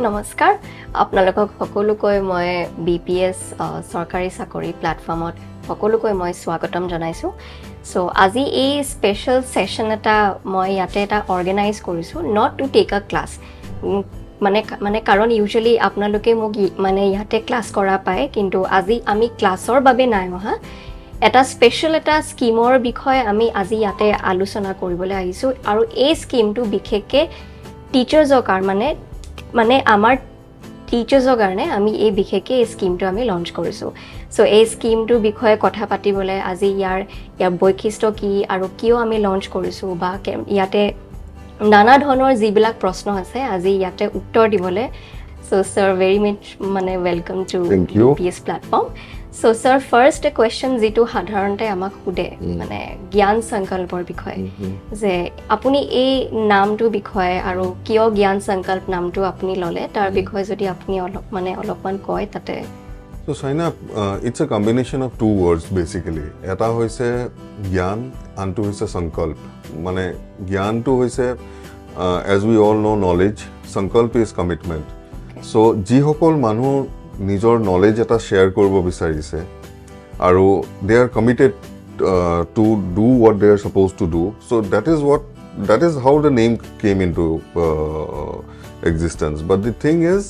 নমস্কাৰ আপোনালোকক সকলোকৈ মই বিপিএছ চৰকাৰী চাকৰি প্লেটফৰ্মত সকলোকৈ মই স্বাগতম জনাইছোঁ সো আজি এই স্পেশাল সেশন এটা মই ইয়াতে এটা অৰ্গেনাইজ কৰিছোঁ not to take a class মানে কাৰণ ইউজুৱেলি আপোনালোকে মোক মানে ইয়াতে ক্লাছ কৰা পায় কিন্তু আজি আমি ক্লাছৰ বাবে নাই অহা এটা স্পেশাল এটা স্কিমৰ বিষয়ে আমি আজি ইয়াতে আলোচনা কৰিবলৈ আহিছোঁ আৰু এই স্কিমটো বিশেষকৈ টিচাৰ্ছৰ কাৰণে মানে আমাৰ টিচাৰ্ছৰ কাৰণে আমি এই বিশেষকৈ এই স্কিমটো আমি লঞ্চ কৰিছোঁ সো এই স্কিমটোৰ বিষয়ে কথা পাতিবলৈ আজি ইয়াৰ বৈশিষ্ট্য কি আৰু কিয় আমি লঞ্চ কৰিছোঁ বা ইয়াতে নানা ধৰণৰ যিবিলাক প্ৰশ্ন আছে আজি ইয়াতে উত্তৰ দিবলৈ সো ছাৰ ভেৰি মাছ মানে welcome to BPS platform so sir first question যিটো সাধাৰণতে আমাক সোধে মানে জ্ঞান সংকল্পৰ বিষয়ে যে আপুনি এই নামটোৰ বিষয়ে আৰু কিয় জ্ঞান সংকল্প নামটো আপুনি ল'লে তাৰ বিষয়ে যদি আপুনি অলপমান কয় তাতে So Saina, it's a combination of two words basically. Eta hoise gyan, antu hoise sankalp. Mane gyan to hoise, as we all know, knowledge. Sankalp is commitment. Okay. So ji hokol manu nijor knowledge eta share korbo bisarise. Aru they are committed to do what they are supposed to do. So that is how the name came into existence. But the thing is,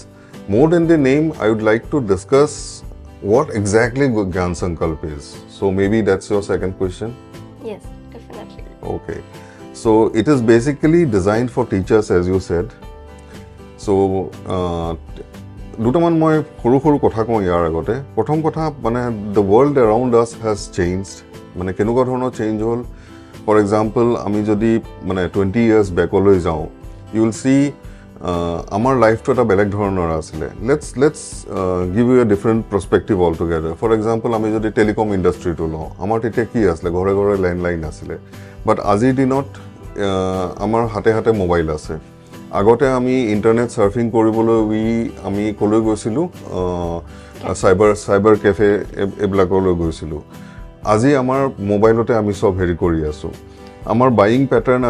more than the name, I would like to discuss what exactly Gyan Sankalp is. So maybe that's your second question? Yes, definitely. Okay. So it is basically designed for teachers, as you said. So, dutaman moi khoru kotha ko yar agote. Prothom kotha mane the world around us has changed. Mane kenuka dhoroner change hol. For example, ami jodi mane 20 years back oloi jao, you will see our life to a beleg dhoroner asile. Let's give you a different perspective altogether. For example, ami jodi telecom industry to lo, amar tete ki asile ঘরে landline asile, but আজি দিনত আমাৰ হাতে mobile আছে আগতে আমি internet সাৰ্ফিং কৰিবলৈ আমি কলৈ গৈছিলো সাইবাৰ কেফে এবলাকলৈ গৈছিলো আজি আমাৰ মোবাইলতে আমি সব হেৰি কৰি আছো আমাৰ বাইং প্যাটাৰ্ন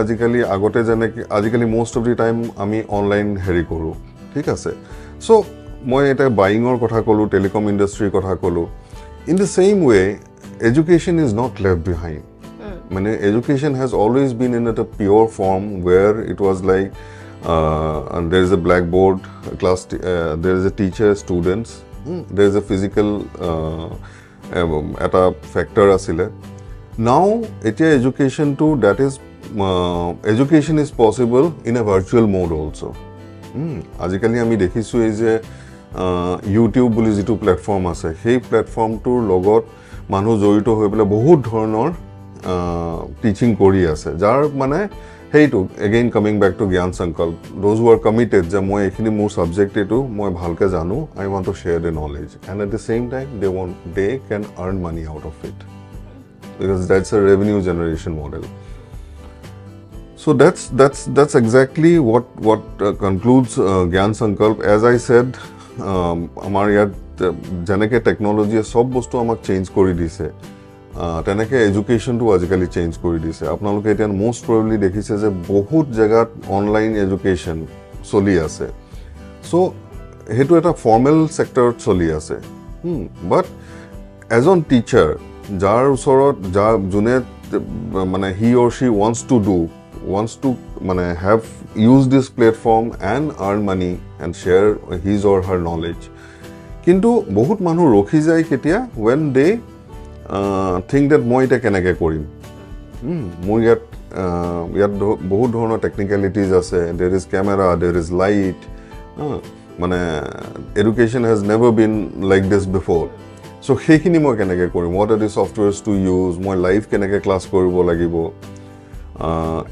আজিকালি মোস্ট অফ দি টাইম আমি অনলাইন হেৰি কৰো ঠিক আছে সো মই এটা বাইঙৰ কথা কলো টেলিকম ইন্ডাষ্ট্ৰিৰ কথা কলো in the same way education is not left behind. Education has always been in a pure form where it was like and there is a blackboard class, there is a teacher, students, there is a physical at a factor asile. Now education too, that is education is possible in a virtual mode also. Ajikali ami dekhisu ei je YouTube boli jitu platform ase সেই প্ল্যাটফৰ্মটোৰ লগত মানুহ জড়িত হৈ পেলাই বহুত ধৰণৰ teaching কৰি আছে যাৰ মানে হেইটো এগেইন কামিং ব্যাক টু জ্ঞান সংকল্প দোজ হু আর কমিটেড যে মই এখিনি মোৰ সাবজেক্ট এটো মই ভালকে জানো I want to share the knowledge and at the same time they can earn money out of it because that's a revenue generation model. So that's exactly what concludes Gyan Sankalp. As I said, amar yat janeke technology sob bostu amak change kori dise teneke education to ajikali change kori dise apnaloke etian most probably dekhise je bahut jagat online education choli ase so hetu eta formal sector choli ase but as on teacher jar usorot june mane he or she wants to have use this platform and earn money and share his or her knowledge কিন্তু বহুত মানুহ ৰখি যায় কেতিয়া when they think that মই এটা কেনেকৈ কৰিম মোৰ ইয়াত বহুত ধৰণৰ টেকনিক্যালিটিজ আছে there is camera, there is light মানে education has never been like this before so সেইখিনি মই কেনেকৈ কৰিম what are the softwares to use মই লাইভ কেনেকৈ ক্লাছ কৰিব লাগিব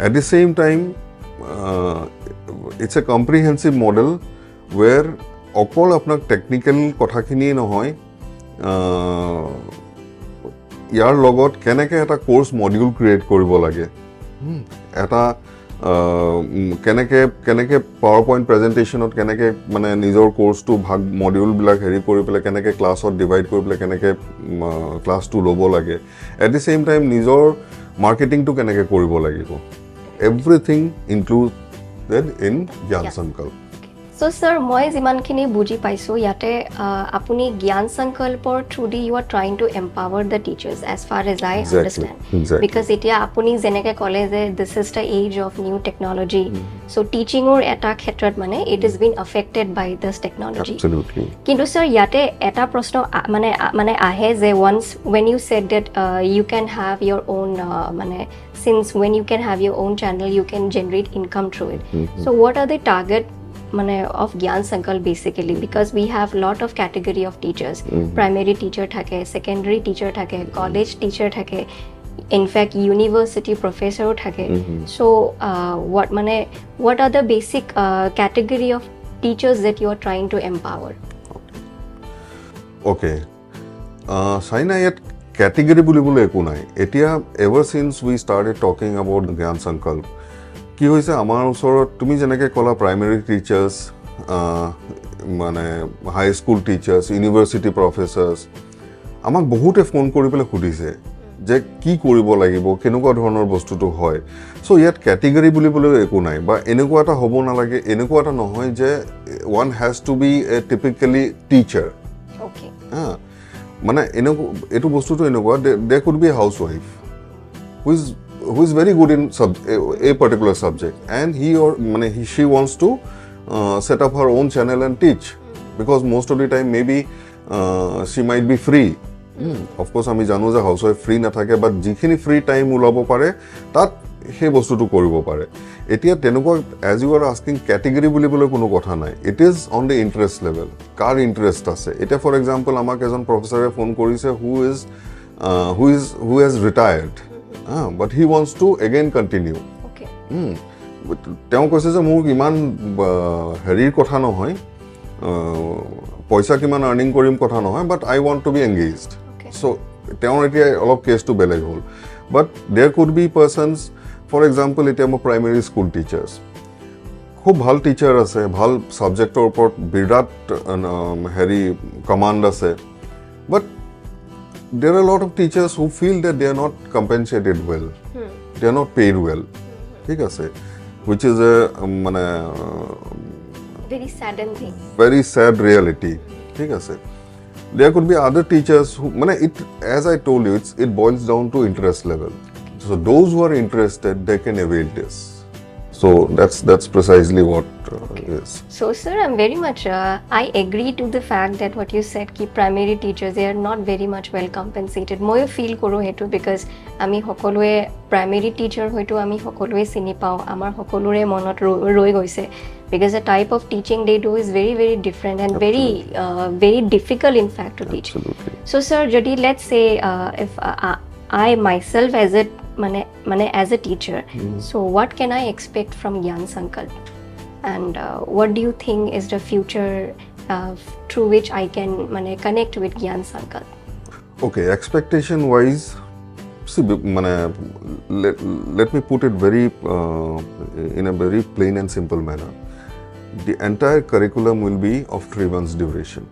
at the same time it's a comprehensive model where অকল আপোনাক টেকনিক্যাল কথাখিনি নহয় ইয়াৰ লগত কেনেকৈ এটা কোৰ্স মডিউল ক্ৰিয়েট কৰিব লাগে এটা কেনেকৈ পাৱাৰপইণ্ট প্ৰেজেন্টেশনত কেনেকৈ মানে নিজৰ কোৰ্সটো ভাগ মডিউল বিলাক হেৰি কৰি পেলাই কেনেকৈ ক্লাছত ডিভাইড কৰি পেলাই কেনেকৈ ক্লাছটো ল'ব লাগে এট দি সেম টাইম নিজৰ মাৰ্কেটিংটো কেনেকৈ কৰিব লাগিব এভৰিথিং ইনক্লুডেড ইন জ্ঞান সংকল্প So sir, মই যিমানখিনি বুজি পাইছো ইয়াতে আপুনি জ্ঞান সংকল্পৰ through the you are trying to empower the teachers as far as I understand. Because এতিয়া আপুনি যেনেকে ক'লে যে this is the age of new technology. So teachingৰ এটা ক্ষেত্ৰত মানে it is being affected by this technology. Absolutely. কিন্তু sir ইয়াতে এটা প্ৰশ্ন মানে আহে যে once when you said that you can have your own মানে since when you can have your own channel you can generate income through it. So what are the target of Gyan Sankalp basically, because we have lot of category of teachers. Primary teacher thake, secondary teacher thake, college teacher thake, in fact university professor thake. So what are the basic category of teachers that you are trying to empower? Okay. Saina yet category bulibule eku nai. Etia ever since we started talking about Gyan Sankalp, কি হৈছে আমাৰ ওচৰত তুমি যেনেকৈ ক'লা primary teachers মানে হাই school teachers university প্ৰফেচাৰ্ছ আমাক বহুতে ফোন কৰি পেলাই সুধিছে যে কি কৰিব লাগিব কেনেকুৱা ধৰণৰ বস্তুটো হয় চ' ইয়াত কেটেগৰী বুলিবলৈ একো নাই বা এনেকুৱা এটা হ'ব নালাগে এনেকুৱা এটা নহয় যে one has to be a typically teacher মানে এনেকুৱা এইটো বস্তুটো এনেকুৱা they could be a housewife who is very good in a particular subject and she wants to set up her own channel and teach because most of the time maybe she might be free. Of course ami janu je housewife free na thake but jikhini free time ulabo pare tat he bostu tu koribo pare etia tenoko as you are asking category boli bole kono kotha nai it is on the interest level kar interest ase eta for example amak ejon professor e phone korise who has retired but he wants to again continue. Okay. তেওঁ কৈছে যে মোক ইমান হেৰিৰ কথা নহয় পইচা কিমান আৰ্নিং কৰিম কথা নহয় but I want to be engaged. So তেওঁৰ এতিয়া অলপ কেছটো বেলেগ হ'ল but there could be persons for example এতিয়া মোৰ প্ৰাইমেৰী স্কুল টিচাৰ্ছ খুব ভাল টিচাৰ আছে ভাল ছাবজেক্টৰ ওপৰত বিৰাট হেৰি কমাণ্ড আছে but there are a lot of teachers who feel that they are not compensated well. They are not paid well. ठीक है which is a very saddening thing. Very sad reality. ठीक है there could be other teachers who as I told you it boils down to interest level. So those who are interested they can avail this. So that's precisely what is. So sir, I'm very much I agree to the fact that what you said ki primary teachers they are not very much well compensated. Moi feel koro hetu because ami hokolue primary teacher hoitu ami hokolue sini pao amar hokolure monot roi goise because the type of teaching they do is very very different and very difficult in fact to teach. Absolutely. So sir, jodi let's say if I myself as a as a teacher, so what can I expect from Gyan Sankalp and what do you think is the future through which I can connect with Gyan Sankalp? Okay, expectation wise, see let me put it very in a very plain and simple manner. The entire curriculum will be of 3 months duration.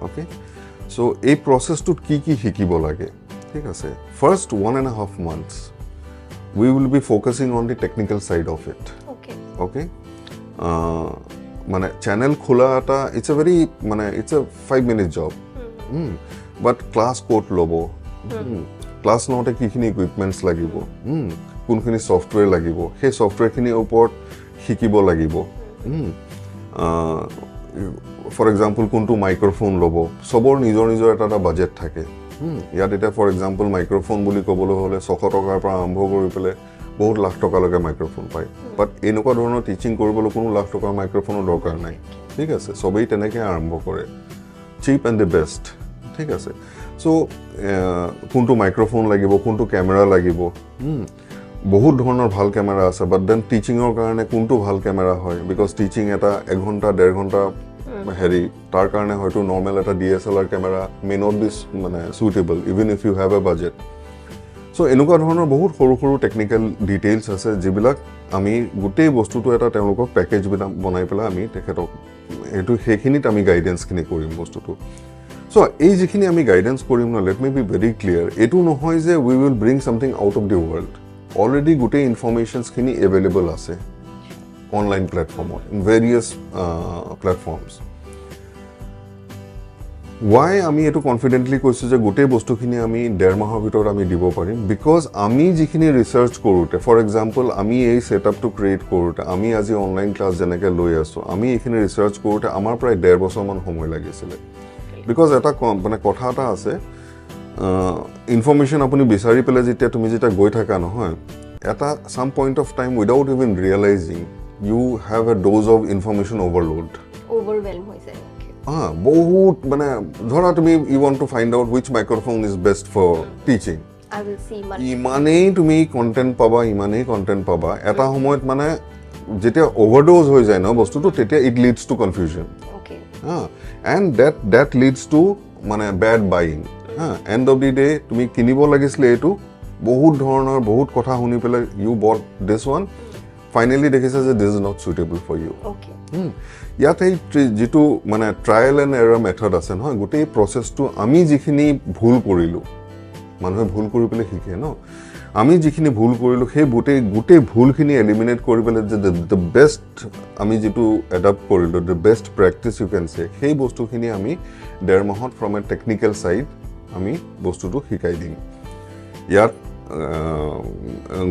Okay, so a process to ki hikibo lage. First 1.5 months we will be focusing on the technical side of it. Okay. Channel khula ata it's a very it's a 5-minute job. But class code lobo. Class note kikhini equipments lagibo. Kunkhini software lagibo. He software khini opor hikibo lagibo. For example kuntu microphone lobo. Sobor nijor eta budget thake. ইয়াত এটা for example microphone বুলি ক'বলৈ হ'লে 600 টকাৰ পৰা আৰম্ভ কৰি পেলাই বহুত লাখ টকালৈকে মাইক্ৰফোন পায় বাট এনেকুৱা ধৰণৰ টিচিং কৰিবলৈ কোনো লাখ টকাৰ মাইক্ৰফোনৰ দৰকাৰ নাই ঠিক আছে সবেই তেনেকৈ আৰম্ভ কৰে চিপ এণ্ড দ্য বেষ্ট ঠিক আছে চ' কোনটো মাইক্ৰফোন লাগিব কোনটো কেমেৰা লাগিব বহুত ধৰণৰ ভাল কেমেৰা আছে বাট দেন টিচিঙৰ কাৰণে কোনটো ভাল কেমেৰা হয় বিকজ টিচিং এটা 1 ঘণ্টা 1.5 ঘণ্টা হেৰি তাৰ কাৰণে হয়তো নৰ্মেল এটা DSLR camera may not be suitable even if you have a budget চ' এনেকুৱা ধৰণৰ বহুত সৰু সৰু টেকনিকেল ডিটেইলছ আছে যিবিলাক আমি গোটেই বস্তুটো এটা তেওঁলোকক পেকেজ বনাই পেলাই আমি তেখেতক সেইখিনিত আমি গাইডেন্সখিনি কৰিম বস্তুটো চ' এই যিখিনি আমি গাইডেন্স কৰিম ন let me be very clear এইটো নহয় যে we will bring something out of the world already গোটেই ইনফৰ্মেশ্যনছখিনি এভেইলেবল আছে অনলাইন প্লেটফৰ্মত ইন ভেৰিয়াছ প্লেটফৰ্মছ Why আমি এটো কনফিডেন্টলি কৈছো যে গোটেই বস্তুখিনি আমি 1.5 মাহৰ ভিতৰত আমি দিব পাৰিম বিকজ আমি যিখিনি ৰিসাৰ্চ কৰোতে ফৰ এক্সাম্পল আমি এই সেটআপটো ক্ৰিয়েট কৰোতে আমি আজি অনলাইন ক্লাছ যেনেকৈ লৈ আছো আমি এইখিনি ৰিসাৰ্চ কৰোতে আমাৰ প্ৰায় 1.5 বছৰ মান সময় লাগিছিল বিকজ এটা মানে কথা এটা আছে ইনফৰমেশন আপুনি বিচাৰি পেলে যেতিয়া তুমি যেটা গৈ থাকা নহয় এটা some point of time without even realizing you have a dose of information overwhelm হৈ যায় বহুত মানে ধৰা তুমি you want to find out which microphone is best for teaching ইমানেই তুমি কন্টেন্ট পাবা এটা সময়ত মানে যেতিয়া ওভাৰডোজ হৈ যায় ন বস্তুটো তেতিয়া it leads to confusion and that leads to মানে bad buying end of the day তুমি কিনিব লাগিছিলে এইটো বহুত ধৰণৰ বহুত কথা শুনি পেলাই ইউ বট দিছ ওৱান ফাইনেলি দেখিছে যে this is not suitable for you ইয়াত এই যেটো মানে ট্ৰায়েল এণ্ড এৰৰ মেথড আছে নহয় গোটেই প্ৰচেছটো আমি যিখিনি ভুল কৰিলোঁ মানুহে ভুল কৰি পেলাই শিকে ন আমি যিখিনি ভুল কৰিলোঁ সেই গোটেই ভুলখিনি এলিমিনেট কৰি পেলাই যে দ্য বেষ্ট আমি যেটো এডাপ্ট কৰিলোঁ দ্য বেষ্ট প্ৰেক্টিছ ইউ কেন চে সেই বস্তুখিনি আমি 1.5 মাহত ফ্ৰম এ টেকনিকেল ছাইড আমি বস্তুটো শিকাই দিম ইয়াত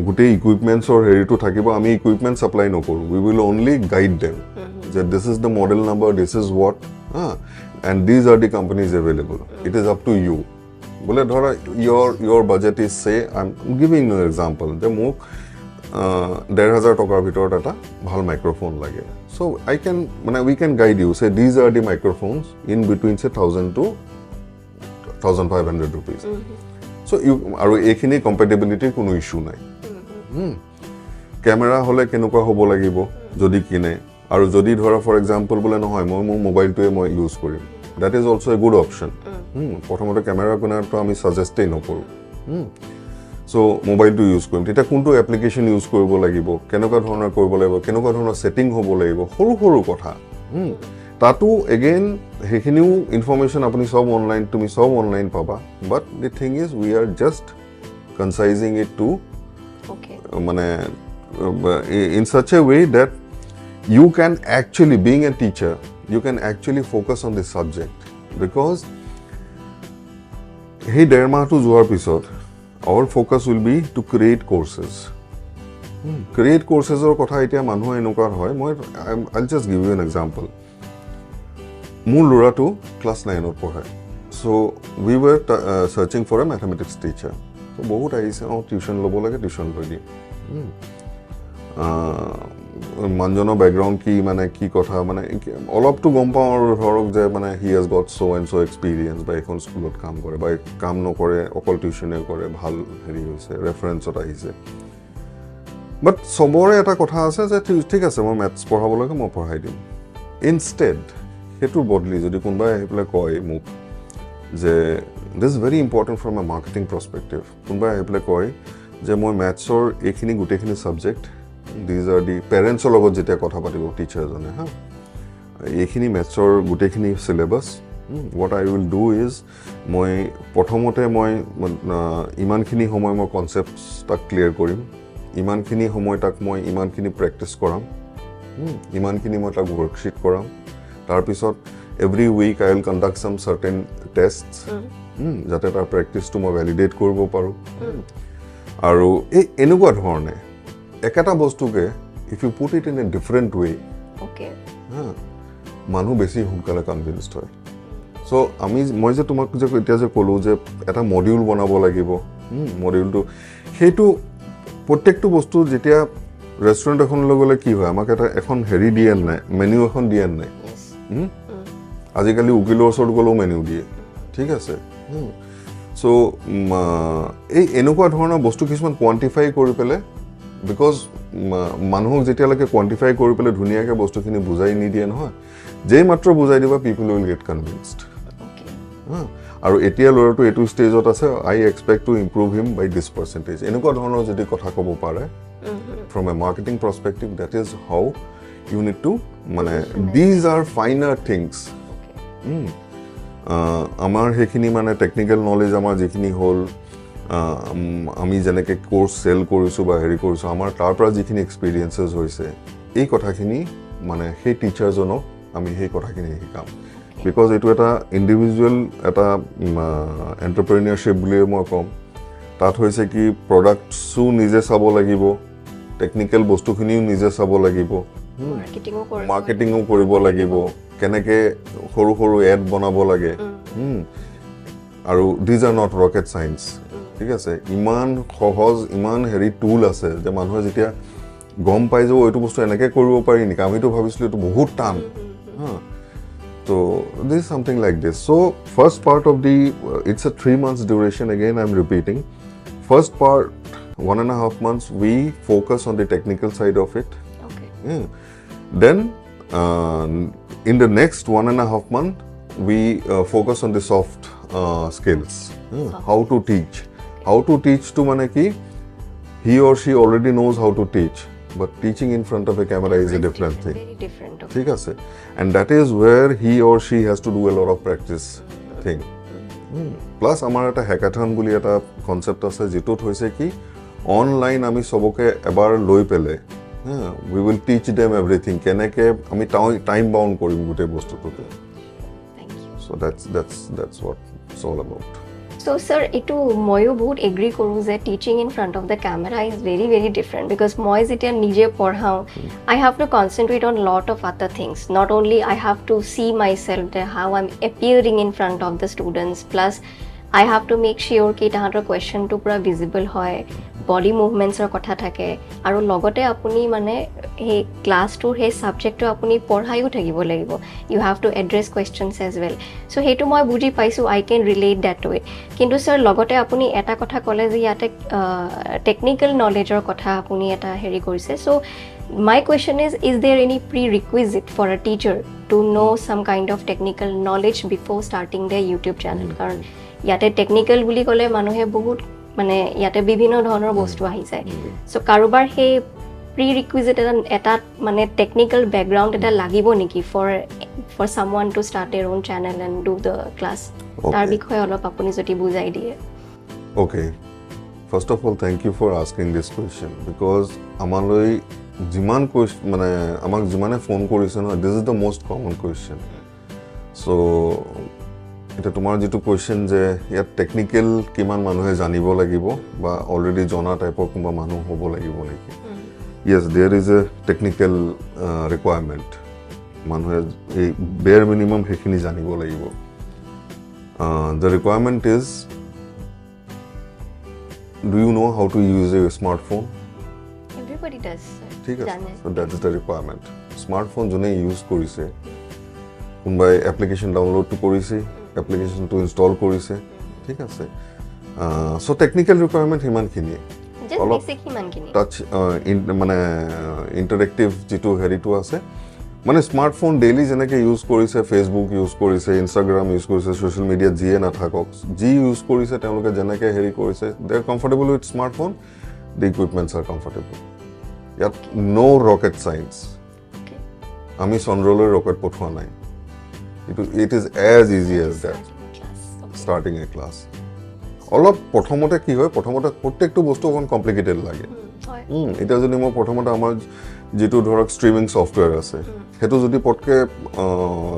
গোটেই ইকুইপমেণ্টছৰ হেৰিটো থাকিব আমি ইকুইপমেণ্ট ছাপ্লাই নকৰোঁ we will only guide them যে this is the model number this is what and these are the companies available it is up to you বোলে ধৰা your budget is say I'm giving you an example যে মোক 1,500 টকাৰ ভিতৰত এটা ভাল microphone লাগে so I can মানে we can guide you say these are the microphones in between say 1,000 to 1,500 rupees so you আৰু এইখিনি কম্পেটিবিলিটিৰ কোনো ইস্যু নাই কেমেৰা হলে কেনেকুৱা হ'ব লাগিব যদি কিনে আৰু যদি ধৰা ফৰ এক্সাম্পল বোলে নহয় মই মোৰ মোবাইলটোৱে মই ইউজ কৰিম that is also a good option প্ৰথমতে কেমেৰা কোনাৰটো আমি সাজেষ্টেই নকৰোঁ সো মোবাইলটো ইউজ কৰিম তেতিয়া কোনটো এপ্লিকেশ্যন ইউজ কৰিব লাগিব কেনেকুৱা ধৰণৰ কৰিব লাগিব কেনেকুৱা ধৰণৰ সেটিং হ'ব লাগিব সৰু কথা তাতো এগেইন সেইখিনিও ইনফৰমেশ্যন আপুনি তুমি সব অনলাইন পাবা but the thing is we are just concising it to মানে in such a way that you can actually being a teacher you can actually focus on this subject because hey 1.5 মাহটো যোৱাৰ পিছত our focus will be to create courses create courses or কথা এতিয়া মানুহ এনেকুৱা হয় মই I'll just give you an example মোৰ ল'ৰাটো ক্লাছ 9 ত পঢ়ে so we were searching for a mathematics teacher so বহুত আহিছে টিউশন ল'ব লাগে টিউশন লৈ দিম মানুহজনৰ বেকগ্ৰাউণ্ড কি মানে কি কথা মানে অলপটো গম পাওঁ আৰু ধৰক যে মানে he has gut so and so experience বা এখন স্কুলত কাম কৰে বা কাম নকৰে অকল টিউশ্যনে কৰে ভাল হেৰি হৈছে ৰেফাৰেঞ্চত আহিছে বাট চবৰে এটা কথা আছে যে ঠিক আছে মই মেথছ পঢ়াব লাগে মই পঢ়াই দিম ইনষ্টেড সেইটোৰ বদলি যদি কোনোবাই আহি পেলাই কয় মোক যে this very important from a marketing perspective কোনোবাই আহি পেলাই কয় যে মই মেথছৰ এইখিনি গোটেইখিনি subject these are the parents লগত যেতিয়া কথা পাতিব টিচাৰজনে এইখিনি মেথছৰ গোটেইখিনি syllabus what I will do is মই প্ৰথমতে মই ইমানখিনি সময় মই কনসেপ্টছ তাক ক্লিয়াৰ কৰিম ইমানখিনি সময় তাক মই ইমানখিনি প্ৰেক্টিছ কৰাম ইমানখিনি মই তাক ৱৰ্কশীট কৰাম তাৰপিছত every week I will conduct some certain tests যাতে তাৰ প্ৰেক্টিছটো মই ভ্যালিডেট কৰিব পাৰোঁ আৰু এই এনেকুৱা ধৰণে একটা বস্তুকে if you put it in a different way মানুহ বেছি সোনকালে কনভিন্সড হয় সো মই যে তোমাক যে এতিয়া যে ক'লো যে এটা মডিউল বনাব লাগিব মডিউলটো সেইটো প্ৰত্যেকটো বস্তু যেতিয়া ৰেষ্টুৰেণ্ট এখনলৈ গ'লে কি হয় আমাক এটা এখন হেৰি দিয়ে নাই মেনু এখন দিয়ে নাই আজিকালি উকিলৰ ওচৰত গ'লেও মেনু দিয়ে ঠিক আছে সো এই এনেকুৱা ধৰণৰ বস্তু কিছুমান কোৱান্টিফাই কৰি পেলাই বিকজ মানুহক যেতিয়ালৈকে কোৱান্টিফাই কৰি পেলাই ধুনীয়াকৈ বস্তুখিনি বুজাই নিদিয়ে নহয় যেই মাত্ৰ বুজাই দিবা পিপল উইল গেট কনভিন্সড আৰু এতিয়া ল'ৰাটো এইটো ষ্টেজত আছে I expect to improve him by this percentage এনেকুৱা ধৰণৰ যদি কথা ক'ব পাৰে from a marketing perspective that is how you need to মানে দিজ আৰ ফাইনাৰ থিংছ আমাৰ সেইখিনি মানে টেকনিকেল নলেজ আমাৰ যিখিনি হ'ল আমি যেনেকৈ কোৰ্চ চেল কৰিছোঁ বা হেৰি কৰিছোঁ আমাৰ তাৰ পৰা যিখিনি এক্সপিৰিয়েঞ্চেছ হৈছে এই কথাখিনি মানে সেই টিচাৰজনক আমি সেই কথাখিনি শিকাম বিকজ এইটো এটা ইণ্ডিভিজুৱেল এটা এণ্টাৰপ্ৰেনিয়ৰশ্বিপ বুলিয়ে মই ক'ম তাত হৈছে কি প্ৰডাক্টছো নিজে চাব লাগিব টেকনিকেল বস্তুখিনিও নিজে চাব লাগিব মাৰ্কেটিঙো কৰিব লাগিব কেনেকৈ সৰু সৰু এড বনাব লাগে আৰু these are not rocket science ঠিক আছে ইমান সহজ ইমান হেৰি টুল আছে যে মানুহে যেতিয়া গম পাই যাব এইটো বস্তু এনেকৈ কৰিব পাৰি নেকি আমিতো ভাবিছিলোঁ এইটো বহুত টান So this is something like this. So first part of the, it's a 3 months duration again I'm repeating. First part, 1.5 months, we focus on the technical side of it. Okay. Yeah. Then in the next 1.5 month, we focus on the soft skills. How to teach. How to teach to manaki, he or she already knows how to teach. But teaching in front of a camera is a different thing. Very different. ঠিক আছে and that is where he or she has to do a lot of practice thing plus আমাৰ এটা hackathon বুলি এটা concept আছে যেটোত হৈছে কি online আমি সবকে এবাৰ লৈ পেলে we will teach them everything কেনেকে আমি টাইম বাউন্ড কৰিম গোটেই বস্তুটোতে Thank you. so that's what it's all about. So sir, etu moyo bahut agree koru je teaching in front of the camera is very very different because moi jetia nije porhao I have to concentrate on lot of other things. Not only I have to see myself that how I'm appearing in front of the students, plus I have to make sure ki tahator question to pura visible hoy, body movements er kotha thake aru logote apuni mane he class tour he subject to apuni porhayo thakibo lagibo. You have to address questions as well. So hetu moi buji paisu I can relate that to it. Kintu sir logote apuni eta kotha kole je yate technical knowledge er kotha apuni eta heri korise. So my question is there any prerequisite for a teacher to know some kind of technical knowledge before starting their YouTube channel? Karon ইয়াতে technical বুলি ক'লে মানুহে বহুত মানে ইয়াতে বিভিন্ন ধৰণৰ বস্তু আহি যায় সো কাৰোবাৰ সেই প্ৰিৰিকুইজিট এটা মানে টেকনিক্যাল ব্যাকগ্ৰাউণ্ড এটা লাগিব নেকি for someone to start their own channel and do the class তাৰ বিষয়ে অলপ আপুনি যদি বুজাই দিয়ে okay first of all thank you for asking this question because আমালৈ যিমান মানে আমাক যিমানে ফোন কৰিছে ন this is the most common question so এটা তোমাৰ যেটো কোৱেশ্চন যে ইয়াত টেকনিক্যাল কিমান মানুহে জানিব লাগিব বা অলৰেডি জনা টাইপৰ কোনবা মানুহ হ'ব লাগিব নেকি yes there is a technical requirement মানুহে এই bare minimum হেখিনি জানিব লাগিব the requirement is do you know how to use a smartphone everybody does ঠিক আছে so that is the requirement smartphone জনে ইউজ কৰিছে কোনবাই এপ্লিকেশন ডাউনলোড তো কৰিছে এপ্লিকেশন টু ইনষ্টল কৰিছে ঠিক আছে সো টেকনিক্যাল ৰিকুৱাৰমেন্ট হিমানখিনি অলপ টাচ মানে ইন্টাৰেক্টিভ যেটো হেৰিটো আছে মানে স্মাৰ্টফোন ডেইলি যেনেকৈ ইউজ কৰিছে ফেচবুক ইউজ কৰিছে ইনষ্টাগ্ৰাম ইউজ কৰিছে ছ'চিয়েল মিডিয়াত যিয়ে নাথাকক যি ইউজ কৰিছে তেওঁলোকে যেনেকৈ হেৰি কৰিছে they are comfortable with smartphone the equipments are comfortable ইয়াত ন' ৰকেট চায়েন্স আমি চন্দ্ৰলৈ ৰকেট পঠোৱা নাই it is as easy as that starting a class অলপ প্ৰথমতে কি হয় প্ৰথমতে প্ৰত্যেকটো বস্তু অকন কমপ্লিকেটেড লাগে এটা যদি মই প্ৰথমতে আমাৰ যেটো ধৰক ষ্ট্ৰীমিং সফটওয়্যাৰ আছে হেতু যদি পটকে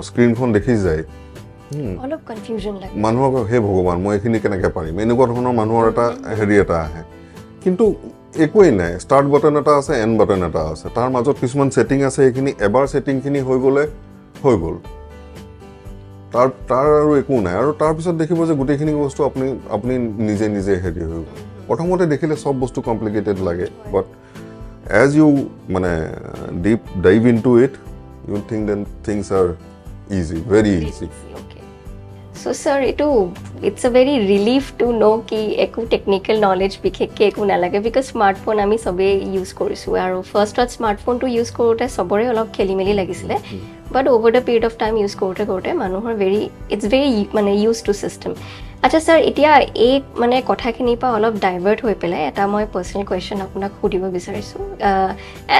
স্ক্ৰিনখন দেখি যায় অলপ কনফিউজন লাগে মানুহক হে ভগৱান মই এখিনি কেনেকৈ পাৰিম এনেকুৱা ধৰণৰ মানুহৰ এটা হেৰি এটা আহে কিন্তু একোই নাই ষ্টাৰ্ট বাটন এটা আছে এণ্ড বাটন এটা আছে তাৰ মাজত কিছুমান সেটিং আছে এখিনি এবাৰ সেটিংখিনি হৈ গ'লে হৈ গ'ল তাৰ আৰু একো নাই আৰু তাৰ পিছত দেখিব যে গোটেইখিনি বস্তু আপুনি নিজে নিজে হেৰি হৈ প্ৰথমতে দেখিলে সব বস্তু কমপ্লিকেটেড লাগে বাট as you মানে deep dive into it you will think then things are easy very easy okay so sir it's a very relief to know ki eku technical knowledge bikheke eku na lage because smartphone ami sobe use korisu aru first smartphone to use korote sobore olop kheli meli lagisile but over the period of time use korote manuhor it's very mane used to system আচ্ছা sir এতিয়া এই মানে কথাখিনি পা অলপ divert হৈ পেলাই এটা মই পার্সোনাল কোয়েশ্চন আপোনাক সুধিব বিচাৰিছো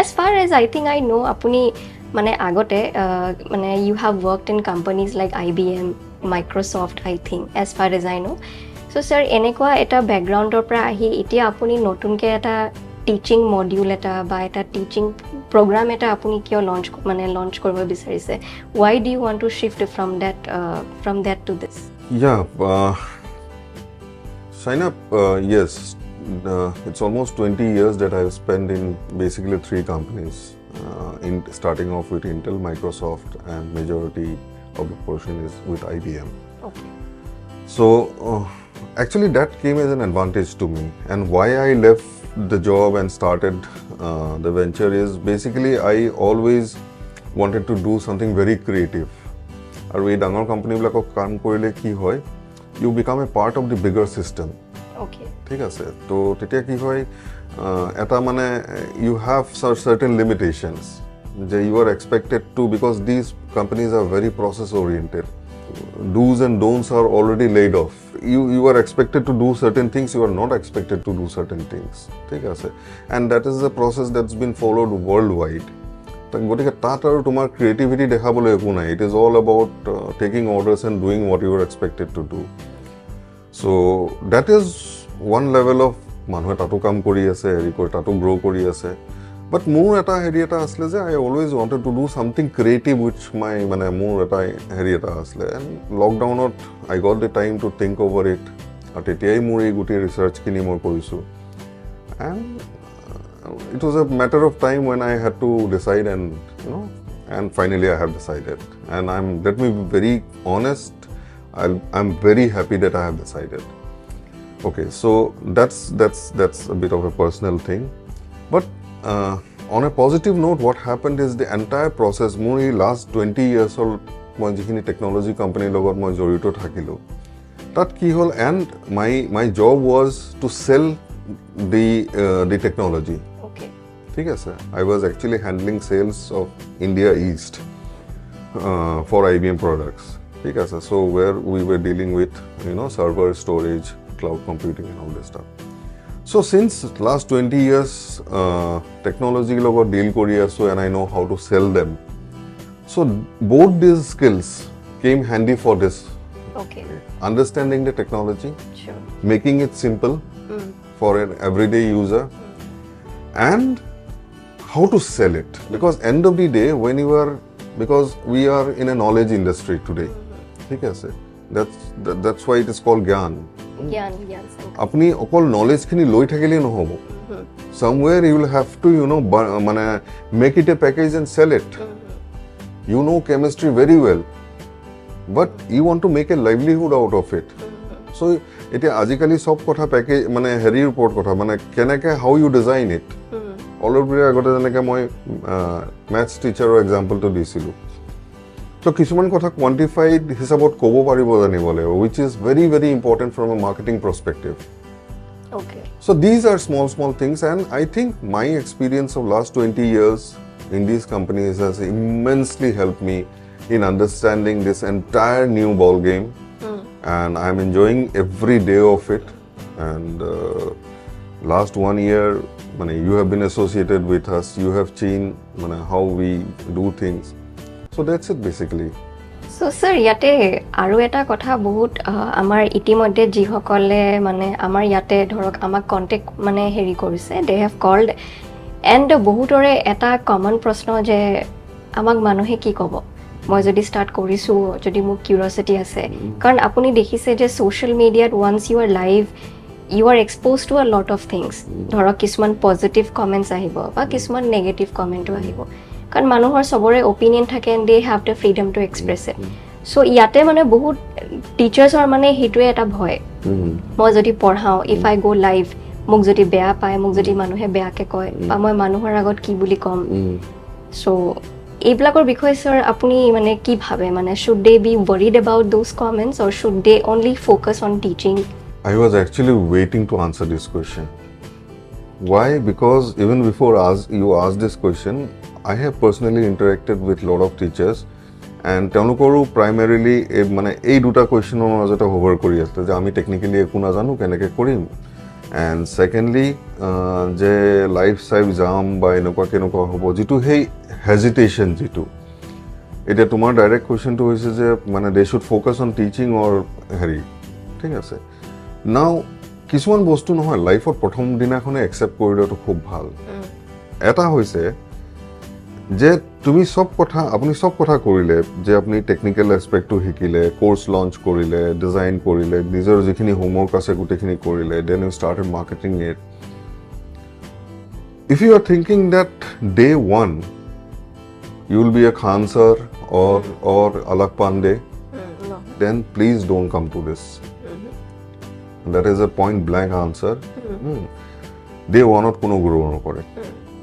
as far as I think I know আপুনি মানে আগতে মানে you have worked in companies like IBM Microsoft I think as far as I know so sir এনেকুৱা এটা ব্যাকগ্ৰাউণ্ডৰ পৰা আহি এতিয়া আপুনি নতুনকৈ এটা টিচিং মডিউল এটা বা এটা টিচিং program এটা আপুনি কিয় launch কৰিব বিচাৰিছে? Why do you want to shift from that to this? Yeah, sign up, yes. It's almost 20 years that I've spent in basically 3 companies, in starting off with Intel, Microsoft, and majority of the portion is with IBM. Okay. So actually that came as an advantage to me, and why I left the job and started the venture is basically I always wanted to do something very creative. আৰু এই ডাঙৰ কোম্পানীবিলাকক কাম কৰিলে কি হয়, you become a part of the bigger system. Okay. ঠিক আছে, তো তেতিয়া কি হয়, এটা মানে you have certain limitations যে you are expected to, because these companies are very process oriented. Do's and don'ts are already laid off. You are expected to do certain things, you are not expected to do certain things. ঠিক আছে, and that is the process that's been followed worldwide. গতিকে তাত আৰু তোমাৰ creativity দেখাবলৈ একো নাই. It is all about taking orders and doing what you are expected to do. So that is one level of মানুহে তাতো কাম কৰি আছে, হেৰি কৰি তাতো গ্ৰ' কৰি আছে. But মোৰ এটা হেৰি এটা আছিলে যে I always wanted to do something creative which মানে মোৰ এটা হেৰি এটা আছিলে. And লকডাউনত I got the time to think over it. আৰু তেতিয়াই মোৰ এই গোটেই ৰিচাৰ্চখিনি মই কৰিছোঁ. And it was a matter of time when I had to decide, and finally I have decided. And let me be very honest, I'm very happy that I have decided. Okay, so that's a bit of a personal thing. But on a positive note, what happened is the entire process, মোৰ এই last 20 years old মই যিখিনি technology কোম্পানীৰ লগত মই জড়িত থাকিলোঁ, তাত কি হ'ল, and my job was to sell the technology. Okay. ঠিক আছে, I was actually handling sales of India East for IBM products. ঠিক আছে, so where we were dealing with server storage, cloud computing and all this stuff. So since last 20 years technology লগত deal কৰি আছো, and I know how to sell them, so both these skills came handy for this. Okay. Understanding the technology, Sure. making it simple for an everyday user, and how to sell it, because end of the day because we are in a knowledge industry today. ঠিক আছে, that's why it is called জ্ঞান. আপুনি অকল নলেজখিনি লৈ থাকিলেই নহ'ব. Somewhere you will have to মানে make it a package and sell it. You know chemistry very well, but you want to make a livelihood out of it. So এতিয়া আজিকালি সব কথা পেকেজ মানে হেৰিৰ ওপৰত কথা, মানে কেনেকৈ how you design it. Already আগতে যেনেকৈ মই মেথছ টিচাৰৰ এক্সাম্পলটো দিছিলোঁ, তো কিছুমান কথা কোৱান্টিফাইড হিচাপত ক'ব পাৰিব জানিব লাগিব, which is very very important from a marketing perspective. Okay. So these are small things, and I think my experience of last 20 years in these companies has immensely helped me in understanding this entire new ball game. And I'm enjoying every day of it. And last 1 year, you have been associated with us. You have seen how we do things. So that's it basically. So sir, ইয়াতে আৰু এটা কথা বহুত আমাৰ ইতিমধ্যে যিসকলে আমাৰ ইয়াতে ধৰক আমাক কণ্টেক্ট হেৰি কৰিছে, they have called, and বহুতৰে এটা কমন প্ৰশ্ন যে আমাক মানুহে কি ক'ব মই যদি ষ্টাৰ্ট কৰিছোঁ, যদি মোৰ কিউৰিঅচিটি আছে, কাৰণ আপুনি দেখিছে যে ছ'চিয়েল মিডিয়াত once you are live, you are exposed to a lot of things, ধৰক কিছুমান পজিটিভ কমেণ্টছ আহিব বা কিছুমান নেগেটিভ কমেণ্টো আহিব, কাৰণ মানুহৰ চবৰে অপিনিয়ন থাকে, and they have the freedom to express it. So' ইয়াতে বহুত টিচাৰ্ছৰ সেইটোৱে এটা ভয়, মই যদি পঢ়াওঁ, ইফ আই গ' লাইভ, মোক যদি বেয়া পায়, মোক যদি মানুহে বেয়াকৈ কয়, বা মই মানুহৰ আগত কি বুলি ক'ম. চ' এইবিলাকৰ বিষয়ে স্যাৰ আপুনি কি ভাবে, should they be worried about those comments, or should they only focus on teaching? I was actually waiting to answer this question. Why? Because even before you asked this question, I have personally interacted with a lot of teachers, and তেওঁলোকৰো primarily এই দুটা কুৱেশ্যনৰ মাজতে hover কৰি আছে যে আমি technically একো নাজানো, কেনেকৈ কৰিম, and secondly যে লাইফ যাম বা কেনেকুৱা হ'ব, যিটো সেই হেজিটেশ্যন যিটো, এতিয়া তোমাৰ ডাইৰেক্ট কুৱেশ্যনটো হৈছে যে they should focus on teaching or হেৰি, ঠিক আছে. নাও কিছুমান বস্তু নহয় লাইফত প্ৰথম দিনাখনে একচেপ্ট কৰি লোৱাটো খুব ভাল. এটা হৈছে যে তুমি আপুনি সব কথা কৰিলে যে আপুনি টেকনিক্যাল এসপেক্টটো শিকিলে কোৰ্স লঞ্চ কৰিলে ডিজাইন কৰিলে নিজৰ যিখিনি হোমৱৰ্ক আছে গোটেইখিনি কৰিলে then you started marketing it if you are thinking that day one you will be a Khan sir or Alak Pandey No. then please don't come to this that is a point blank answer day one ত কোনো grow নকৰে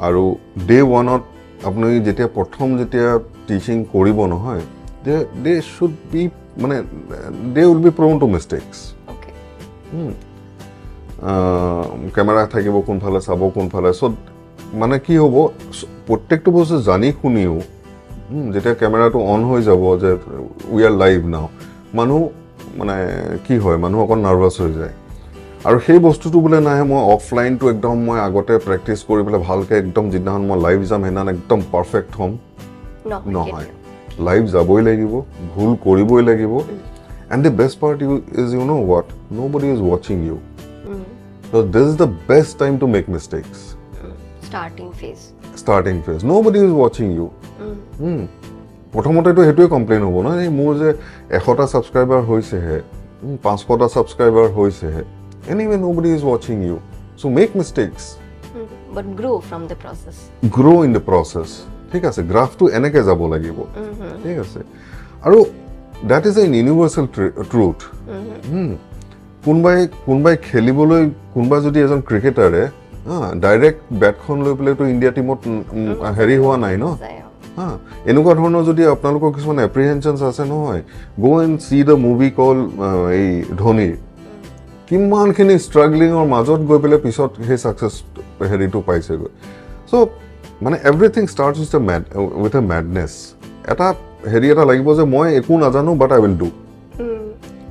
আৰু day one ত আপুনি যেতিয়া প্ৰথম যেতিয়া teaching কৰিব নহয় they should be মানে they will be prone to mistakes Okay. Camera থাকিব কোনফালে চাব কোনফালে সো মানে কি হ'ব প্ৰত্যেকটো বস্তু জানি শুনিও যেতিয়া কেমেৰাটো অন হৈ যাব যে উই আৰ লাইভ নাও মানুহ মানে কি হয় মানুহ অকণ নাৰ্ভাছ হৈ যায় আৰু সেই বস্তুটো বোলে নাহে মই অফলাইনটো একদম মই আগতে প্ৰেক্টিচ কৰি পেলাই ভালকে একদম যিদিনাখন মই লাইভ যাম সেইদিনাখন একদম পাৰফেক্ট হ'ম নহয় লাইভ যাবই লাগিব ভুল কৰিবই লাগিব and the best part is you know what nobody is ৱাচিং U so this is the best time to make mistakes starting phase nobody is watching you প্ৰথমতেতো হেতুৱে কমপ্লেইন হ'ব না এই মোৰ যে 100টা সাবস্ক্ৰাইবাৰ হৈছেহে 500টা সাবস্ক্ৰাইবাৰ হৈছেহে anyway nobody is watching you so make mistakes but grow in the process ঠিক আছে গ্ৰাফটো এনেকে যাব লাগিব ঠিক আছে আৰু that is a universal truth কোনবাই খেলিবলৈ কোনবা যদি এজন ক্ৰিকেটাৰে ডাইৰেক্ট বেটখন লৈ পেলাই তো ইণ্ডিয়া টিমত হেৰি হোৱা নাই ন এনেকুৱা ধৰণৰ যদি আপোনালোকৰ কিছুমান এপ্ৰিহেনশ্যনছ আছে নহয় গো এণ্ড সি দ্য মুভি কল এই ধোনী কিমানখিনি ষ্ট্ৰাগলিঙৰ মাজত গৈ পেলাই পিছত সেই ছাকচেছ হেৰিটো পাইছেগৈ চ' মানে এভৰিথিং ষ্টাৰ্টছ উইথ এ মেডনেছ এটা হেৰি এটা লাগিব যে মই একো নাজানো বাট আই উইল ডু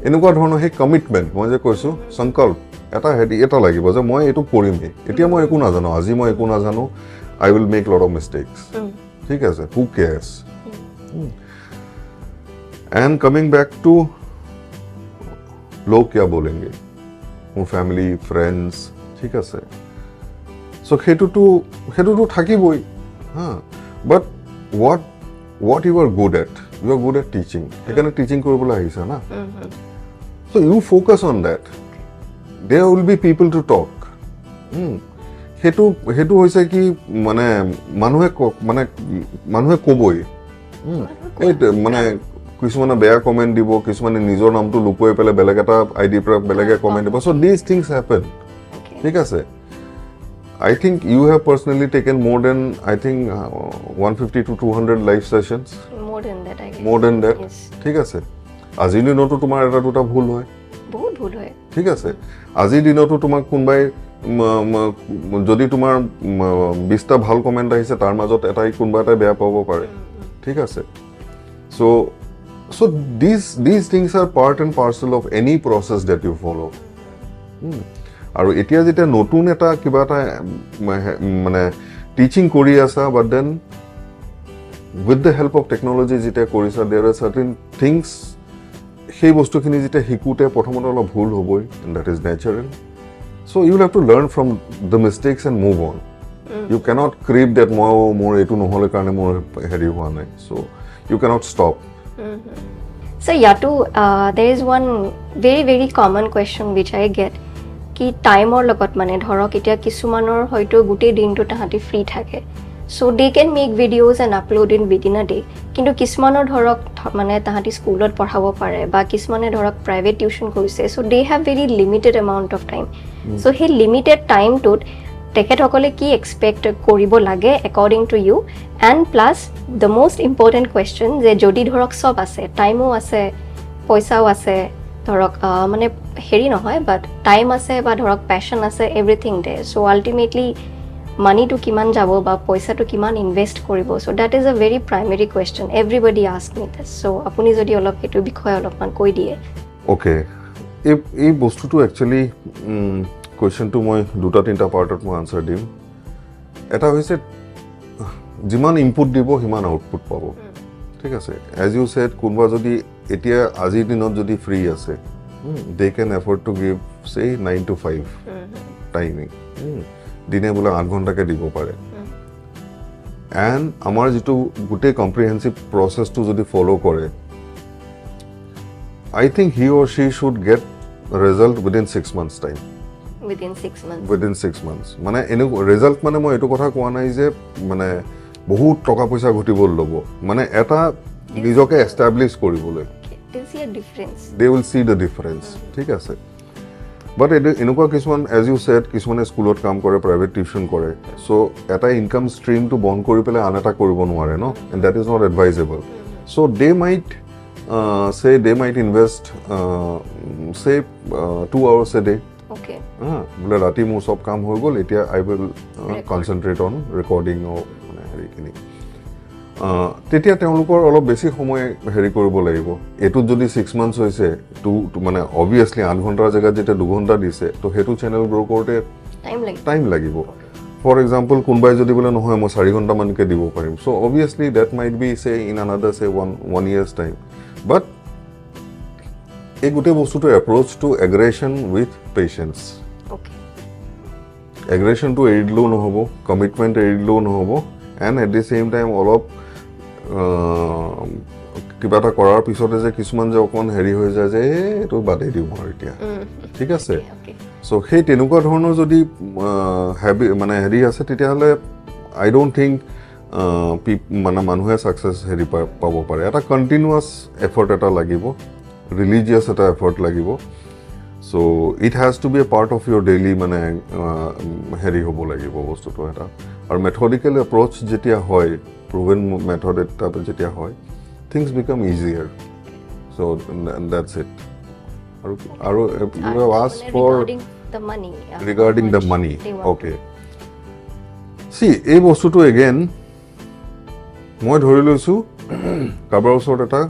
এনেকুৱা ধৰণৰ সেই কমিটমেণ্ট মই যে কৈছোঁ সংকল্প এটা হেৰি এটা লাগিব যে মই এইটো কৰিমেই এতিয়া মই একো নাজানো আজি মই একো নাজানো I will make lot of mistakes ঠিক আছে who cares and coming back to লোক কিয়া বলেংগে মোৰ ফেমিলি ফ্ৰেণ্ডছ ঠিক আছে চ' সেইটোতো থাকিবই হা বাট what you are good at teaching সেইকাৰণে টিচিং কৰিবলৈ আহিছা না so you focus on that there will be people to talk হেতু হৈছে কি মানে মানুহে ক'বই মানে কিছুমানে বেয়া কমেণ্ট দিব কিছুমানে নিজৰ নামটো লুকুৱাই পেলাই বেলেগ এটা আইডিৰ পৰা বেলেগে কমেণ্ট দিব so these things happen ঠিক আছে I think you have personally taken more than 150 to 200 live sessions. More than that, I guess. More than that. Yes. ঠিক আছে আজিৰ দিনতো তোমাৰ এটা দুটা ভুল হয় বহুত ভুল হয় ঠিক আছে আজিৰ দিনতো তোমাক কোনবাই যদি তোমাৰ 20টা ভাল কমেণ্ট আহিছে তাৰ মাজত এটাই কোনবা এটা বেয়া পাব পাৰে ঠিক আছে so these things are part and parcel of any process that you follow. আৰু এতিয়া যেতিয়া নতুন এটা কিবা এটা মানে টিচিং কৰি আছা but then with the help of technology যেতিয়া কৰিছা দেয়াৰ আৰ চাৰ্টেন থিংছ সেই বস্তুখিনি যেতিয়া শিকোঁতে প্ৰথমতে অলপ ভুল হ'বই that is natural so' you have to learn from the mistakes and move on you cannot creep that মোৰ এইটো নহ'লে কাৰণে মোৰ হেৰি হোৱা নাই so' you cannot stop So Yatu, there is one very very common question which I get কি টাইমৰ লগত মানে ধৰক এতিয়া কিছুমানৰ হয়তো গোটেই দিনটো তাহাঁতি ফ্ৰী থাকে so' they can make videos and upload in within a day কিন্তু কিছুমানৰ ধৰক মানে তাহাঁতি স্কুলত পঢ়াব পাৰে বা কিছুমানে ধৰক প্ৰাইভেট টিউশ্যন কৰিছে so' they have very limited amount of time so' সেই লিমিটেড টাইমটোত তেখেতসকলে কি এক্সপেক্ট কৰিব লাগে according to you and plus the most important question যে যদি ধৰক চব আছে টাইমো আছে পইচাও আছে ধৰক মানে হেৰি নহয় বাট টাইম আছে বা ধৰক পেশ্যন আছে এভৰিথিং দে চ' আল্টিমেটলি মানিটো কিমান যাব বা পইচাটো কিমান ইনভেষ্ট কৰিব so' that is a very primary question everybody ask me this so' আপুনি যদি অলপ সেইটো বিষয়ে অলপমান কৈ দিয়ে অ'কে এই বস্তুটো একচুৱেলি কুৱেশ্যনটো মই 2-3টা পাৰ্টত মই আনচাৰ দিম এটা হৈছে যিমান ইনপুট দিব সিমান আউটপুট পাব ঠিক আছে এজ ইউ ছেড কোনোবা যদি এতিয়া আজিৰ দিনত যদি ফ্ৰী আছে দে কেন এফৰ্ড টু গিভ চে 9 to 5 টাইমিং দিনে বোলে 8 ঘণ্টাকে দিব পাৰে এণ্ড আমাৰ যিটো গোটেই কম্প্ৰিহেনচিভ প্ৰচেছটো যদি ফ'ল' কৰে, I think he or she should get result within 6 months time. Within 6 months. Within 6 months. মানে result মানে মই এইটো কথা কোৱা নাই যে মানে বহুত টকা পইচা ঘটিবলৈ ল'ব, মানে এটা নিজকে এষ্টাব্লিছ কৰিবলৈ। They'll see a difference. They will see the difference. ঠিক আছে। বাট এনেকুৱা কিছুমান এজ ইউ ছেড কিছুমানে স্কুলত কাম কৰে, প্ৰাইভেট টিউশ্যন কৰে, চ' এটা ইনকাম ষ্ট্ৰীমটো বন্ধ কৰি পেলাই আন এটা কৰিব নোৱাৰে ন, and that is not advisable. So' they might invest say 2 hours a day. Okay. বোলে ৰাতি মোৰ চব কাম হৈ গ'ল, এতিয়া I will concentrate on recording মানে হেৰিখিনি। তেতিয়া তেওঁলোকৰ অলপ বেছি সময় হেৰি কৰিব লাগিব। এইটোত যদি 6 months হৈছে, মানে অবভিয়াছলি 8 ঘণ্টাৰ জেগাত যেতিয়া 2 ঘণ্টা দিছে, তো সেইটো চেনেল গ্ৰ' কৰোঁতে টাইম লাগিব। ফৰ এক্সাম্পল কোনোবাই যদি বোলে নহয় মই 4 ঘণ্টামানকৈ দিব পাৰিম, চ' অবভিয়াছলি ডেট মাইট বি চে ইন আনাডাৰ চে 1 year's টাইম। বাট এই গোটেই বস্তুটো এপ্ৰ'চ টু এগ্ৰেশ্যন উইথ পেচেঞ্চ। এগ্ৰেশ্যনটো এৰি দিলেও নহ'ব, কমিটমেণ্ট এৰি দিলেও নহ'ব, and at the same time অলপ কিবা এটা কৰাৰ পিছতে যে কিছুমান যে অকণ হেৰি হৈ যায় যে এইটো বাদেই দিওঁ আৰু এতিয়া, ঠিক আছে। চ' সেই তেনেকুৱা ধৰণৰ যদি মানে হেৰি আছে, তেতিয়াহ'লে আই ডোণ্ট থিংক মানে মানুহে ছাকচেছ হেৰি পাব পাৰে। এটা কণ্টিনিউৱাছ এফৰ্ট এটা লাগিব, ৰিলিজিয়াছ এটা এফৰ্ট লাগিব। So' it has to be a part of your daily মানে হেৰি হ'ব লাগিব বস্তুটো এটা। আৰু মেথডিকেল এপ্ৰ'চ যেতিয়া হয়, প্ৰভেন মেথড এটা যেতিয়া হয়, things become easier. So' that's it. আৰু you have asked for regarding the money. Okay, see এই বস্তুটো এগেইন মই ধৰি লৈছোঁ কাৰোবাৰ ওচৰত এটা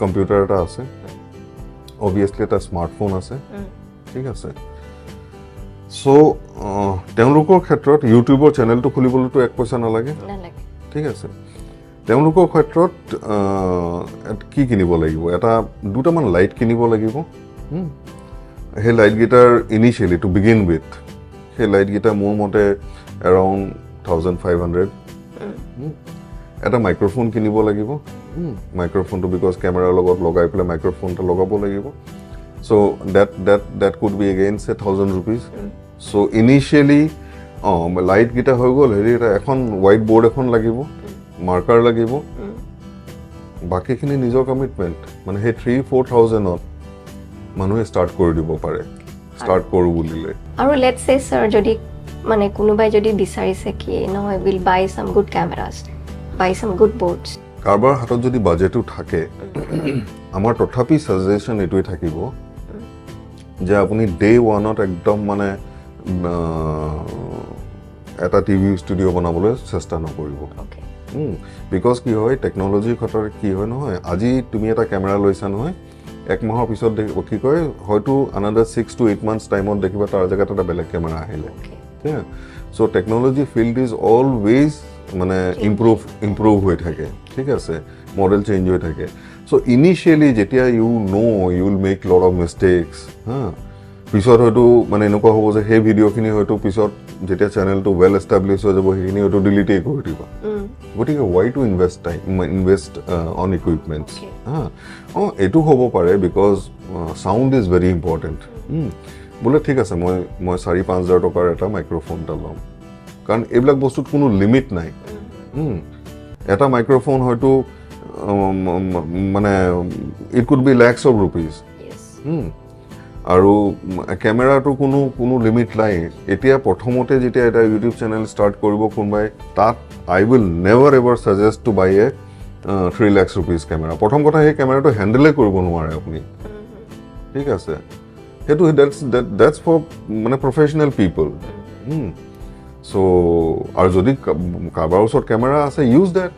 কম্পিউটাৰ এটা আছে, অবভিয়াছলি এটা স্মাৰ্টফোন আছে, ঠিক আছে। চ' তেওঁলোকৰ ক্ষেত্ৰত ইউটিউবৰ চেনেলটো খুলিবলৈতো 1 পইচা নালাগে, ঠিক আছে। তেওঁলোকৰ ক্ষেত্ৰত কি কিনিব লাগিব? দুটামান লাইট কিনিব লাগিব। সেই লাইটকেইটাৰ ইনিচিয়েলি টু বিগিন উইথ, সেই লাইটকেইটা মোৰ মতে এৰাউণ্ড 1500। এটা মাইক্ৰ'ফোন কিনিব লাগিব, মাইক্ৰ'ফোনটো বিকজ কেমেৰাৰ লগত লগাই পেলাই মাইক্ৰ'ফোন এটা লগাব লাগিব। So' that could be against 1000 rupees. So' initially লাইটকেইটা হৈ গ'ল, হেৰি এখন হোৱাইট বৰ্ড এখন লাগিব, মাৰ্কাৰ লাগিব, বাকীখিনি নিজৰ কমিটমেণ্ট। মানে সেই 3-4,000ত মানুহে ষ্টাৰ্ট কৰি দিব পাৰে, ষ্টাৰ্ট কৰোঁ বুলিলে। আৰু লেটছ চে ছাৰ, যদি মানে কোনোবাই যদি বিচাৰিছে কি নহয় উইল বাই চাম গুড কেমেৰাজ, বাই চাম গুড বৰ্ডছ, কাৰোবাৰ হাতত যদি বাজেটো থাকে, আমাৰ তথাপি ছাজেশ্যন এইটোৱে থাকিব যে আপুনি ডে 1ত একদম মানে এটা টিভি ষ্টুডিঅ' বনাবলৈ চেষ্টা নকৰিব। বিকজ কি হয়, টেকন'লজিৰ ক্ষেত্ৰত কি হয় নহয়, আজি তুমি এটা কেমেৰা লৈছা নহয়, 1 মাহৰ পিছত কি কয় হয়তো আনাডাৰ 6 to 8 months টাইমত দেখিবা তাৰ জেগাত এটা বেলেগ কেমেৰা আহিলে। So' technology field is always মানে ইম্প্ৰুভ হৈ থাকে, ঠিক আছে, মডেল চেঞ্জ হৈ থাকে। চ' ইনিচিয়েলি যেতিয়া you will make lot of mistakes, পিছত হয়তো মানে এনেকুৱা হ'ব যে সেই ভিডিঅ'খিনি হয়তো পিছত যেতিয়া চেনেলটো ৱেল এষ্টাব্লিছ হৈ যাব, সেইখিনি হয়তো ডিলিটেই কৰি দিবা। গতিকে why to invest on equipments. এইটো হ'ব পাৰে because sound is very important. বোলে ঠিক আছে, মই 4-5 হাজাৰ টকাৰ এটা মাইক্ৰ'ফোন এটা ল'ম, কাৰণ এইবিলাক বস্তুত কোনো লিমিট নাই। এটা মাইক্ৰ'ফোন হয়তো মানে it could be lakhs of rupees। আৰু কেমেৰাটো কোনো লিমিট নাই। এতিয়া প্ৰথমতে যেতিয়া এটা ইউটিউব চেনেল ষ্টাৰ্ট কৰিব কোনোবাই, তাত I will never ever suggest to buy a 3 lakhs rupees camera. প্ৰথম কথা, সেই কেমেৰাটো হেণ্ডেলেই কৰিব নোৱাৰে আপুনি, ঠিক আছে। সেইটো দেটছ ফৰ মানে প্ৰফেচনেল পিপল। চ' আৰু যদি কাৰোবাৰ ওচৰত কেমেৰা আছে, ইউজ ডেট।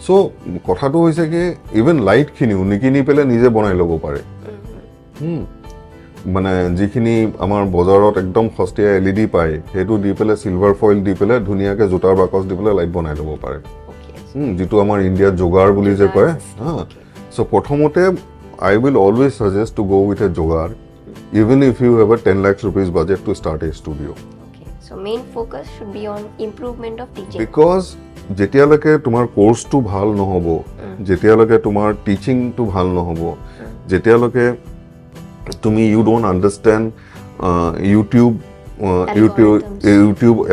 চ' কথাটো হৈছে কি, ইভেন লাইটখিনিও নিকিনি পেলাই নিজে বনাই ল'ব পাৰে। মানে যিখিনি আমাৰ বজাৰত একদম সস্তীয়া LED পায়, সেইটো দি পেলাই চিলভাৰ ফইল দি পেলাই ধুনীয়াকৈ জোতাৰ বাকচ দি পেলাই লাইট বনাই ল'ব পাৰে, যিটো আমাৰ ইণ্ডিয়াত যোগাৰ বুলি যে কয়। চ' প্ৰথমতে I will always suggest to go with a jogar, even if you have a 10 lakhs rupees budget to start a studio. So main focus should be on improvement of teaching. Because যেতিয়ালৈকে তোমাৰ কোৰ্সটো ভাল নহব, যেতিয়ালৈকে তোমাৰ টিচিংটো ভাল নহব, যেতিয়ালৈকে তুমি ইউ ডোন্ট আণ্ডাৰষ্টেণ্ড ইউটিউব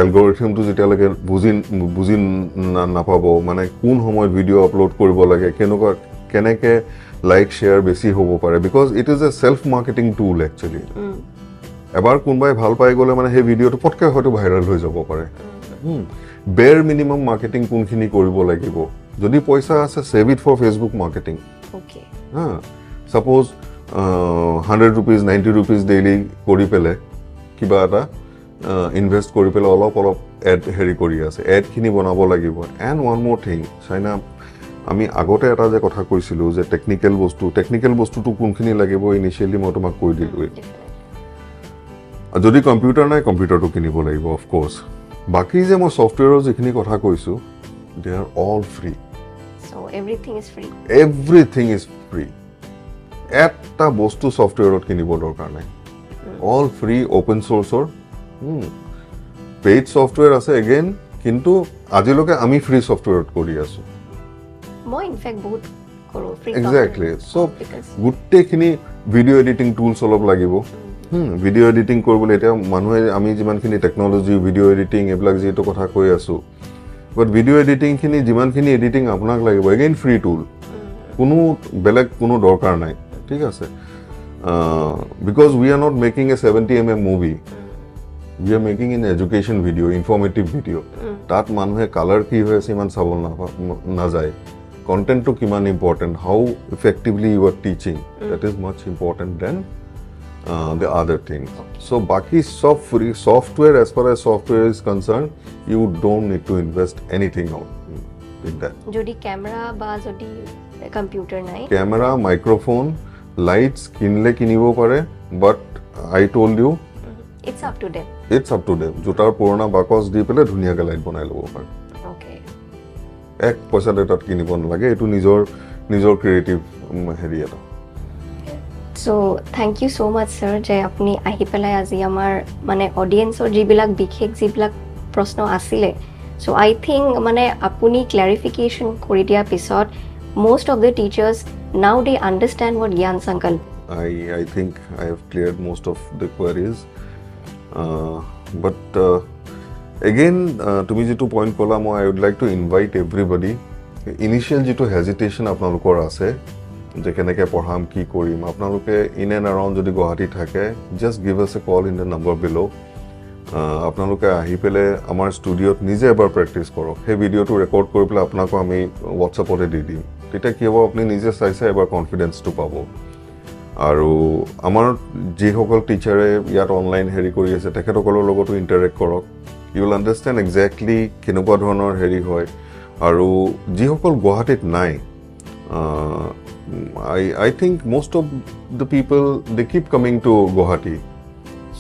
এলগৰিথমটো যেতিয়ালৈকে বুজি নাপাব, মানে কোন সময়ত ভিডিঅ' আপলোড কৰিব লাগে, কেনেকে লাইক শ্বেয়াৰ বেছি হ'ব পাৰে, because it is a self marketing tool actually. এবাৰ কোনোবাই ভাল পাই গ'লে মানে সেই ভিডিঅ'টো পটকৈ হয়তো ভাইৰেল হৈ যাব পাৰে। বেৰ মিনিমাম মাৰ্কেটিং কোনখিনি কৰিব লাগিব, যদি পইচা আছে save it for Facebook marketing. হা, ছাপ'জ 100 rupees 90 rupees ডেইলি কৰি পেলাই কিবা এটা ইনভেষ্ট কৰি পেলাই অলপ এড কৰি আছে, এডখিনি বনাব লাগিব। এণ্ড ওৱান মোৰ থিং, চাইনা, আমি আগতে এটা যে কথা কৈছিলোঁ যে টেকনিকেল বস্তুটো কোনখিনি লাগিব ইনিচিয়েলি মই তোমাক কৈ দিলোঁৱেই। যদি কম্পিউটাৰ নাই, কম্পিউটাৰটো কিনিব লাগিব অফক'ৰ্ছ। বাকী যে মই ছফ্টৱেৰৰ যিখিনি কথা কৈছোঁ, they are all free. Everything is free. এটা বস্তু ছফ্টৱেৰত কিনিব দৰকাৰ নাই, অল ফ্ৰী, অ'পেন চ'ৰ্চৰ। পেইড ছফ্টৱেৰ আছে এগেইন, কিন্তু আজিলৈকে আমি ফ্ৰী ছফ্টৱেৰত কৰি আছোঁ। এক্সেক্টলি। চ' গোটেইখিনি ভিডিঅ' এডিটিং টুলছ অলপ লাগিব। ভিডিঅ' এডিটিং কৰিবলৈ এতিয়া আমি যিমানখিনি টেকন'লজি, ভিডিঅ' এডিটিং এইবিলাক যিহেতু কথা কৈ আছোঁ, বাট ভিডিঅ' এডিটিংখিনি যিমানখিনি এডিটিং আপোনাক লাগিব, এগেইন ফ্ৰী টুল, বেলেগ কোনো দৰকাৰ নাই, ঠিক আছে। Because we are not making A 70 mm movie, we are making N education video', informative video'. তাত মানুহে কালাৰ কি হৈ আছে ইমান চাব নাযায়, কণ্টেণ্টটো কিমান important, how effectively you are teaching, that is much important than the other things. So baki sab free software, as far as software is concerned, you don't need to invest anything out in that. Jodi camera ba jodi computer nai, camera, microphone, lights kinle kinibo pare, but I told you it's up to them. Jotar purana bakos di pele dhuniya ke light banai lobo pare. Okay, ek paisa data kinibo nalage, etu nijor creative heri eta. So thank you so much sir যে আপুনি আহি পেলাই আজি আমাৰ মানে অডিয়েন্সৰ যিবিলাক বিশেষ যিবিলাক প্ৰশ্ন আছিলে, so I think মানে আপুনি ক্লাৰিফিকেশ্যন কৰি দিয়াৰ পিছত most of the teachers now they understand what Gyan Sankalp. I think I have cleared most of the queries, but again তুমি যেটো পইণ্ট ক'লা, মই I would like to invite everybody, initial যেটো hesitation আপোনালোকৰ আছে যে কেনেকৈ পঢ়াম, কি কৰিম, আপোনালোকে ইন এণ্ড এৰাউণ্ড যদি গুৱাহাটী থাকে, জাষ্ট গিভ আছ এ কল ইন দ্য নম্বৰ বিল'। আপোনালোকে আহি পেলাই আমাৰ ষ্টুডিঅ'ত নিজে এবাৰ প্ৰেক্টিছ কৰক, সেই ভিডিঅ'টো ৰেকৰ্ড কৰি পেলাই আপোনাকো আমি হোৱাটছআপতে দি দিম। তেতিয়া কি হ'ব, আপুনি নিজে চাইছে এবাৰ কনফিডেঞ্চটো পাব। আৰু আমাৰ যিসকল টিচাৰে ইয়াত অনলাইন কৰি আছে, তেখেতসকলৰ লগতো ইণ্টাৰেক্ট কৰক, ইউ উইল আণ্ডাৰষ্টেণ্ড একজেক্টলি কেনেকুৱা ধৰণৰ হয়। আৰু যিসকল গুৱাহাটীত নাই, I think most of the people, they keep coming to Guwahati.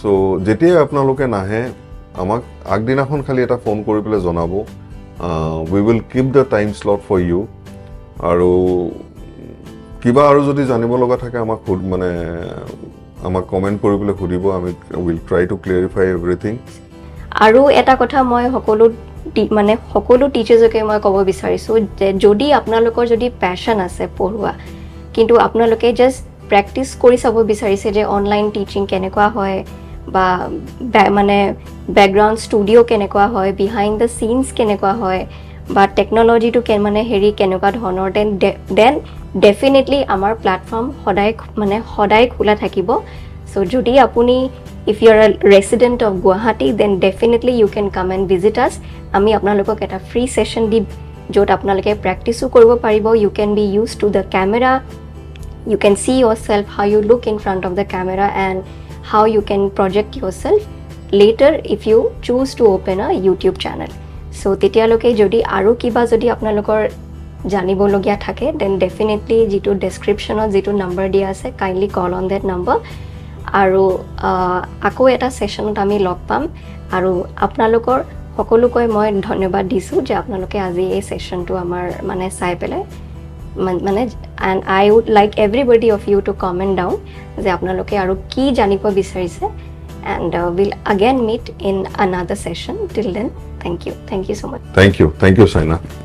So যেতিয়াই আপোনালোকে নাহে, আমাক আগদিনাখন খালি এটা ফোন কৰি পেলাই জনাব, we will keep the time slot for you. আৰু কিবা আৰু যদি জানিব লগা থাকে আমাক কমেণ্ট কৰি পেলাই সুধিব, আমি will try to clarify everything. আৰু এটা কথা মই সকলো টিচাৰ্ছকে মই ক'ব বিচাৰিছোঁ যে যদি আপোনালোকৰ যদি পেশ্যন আছে পঢ়োৱা, কিন্তু আপোনালোকে জাষ্ট প্ৰেক্টিছ কৰি চাব বিচাৰিছে যে অনলাইন টিচিং কেনেকুৱা হয়, বা মানে বেকগ্ৰাউণ্ড ষ্টুডিঅ' কেনেকুৱা হয়, বিহাইণ্ড দ্য চিনছ কেনেকুৱা হয়, বা টেকন'লজিটো কেনেকুৱা ধৰণৰ, দেন ডেফিনেটলি আমাৰ প্লেটফৰ্ম সদায় খোলা থাকিব। চ' যদি আপুনি if you are a resident of Guwahati, then definitely you can come and visit us. আমি আপোনালোকক এটা ফ্ৰী সেশন দিম য'ত আপোনালোকে প্ৰেক্টিছো কৰিব পাৰিব। You can be used to the camera, you can see yourself how you look in front of the camera and how you can project yourself later if you choose to open a YouTube channel. So তেতিয়ালৈকে যদি আৰু কিবা যদি আপোনালোকৰ জানিবলগীয়া থাকে, then definitely যিটো ডেছক্ৰিপশ্যনত যিটো নম্বৰ দিয়া আছে, kindly call on that number. আৰু আকৌ এটা সেশনত আমি লগ পাম। আৰু আপোনালোকৰ সকলোকৈ মই ধন্যবাদ দিছোঁ যে আপোনালোকে আজি এই সেশনটো আমাৰ চাই পেলাই and I would like everybody of you to comment down যে আপোনালোকে আৰু কি জানিব বিচাৰিছে, and will again meet in another session. Till then, Thank you so much. Thank you, Saina.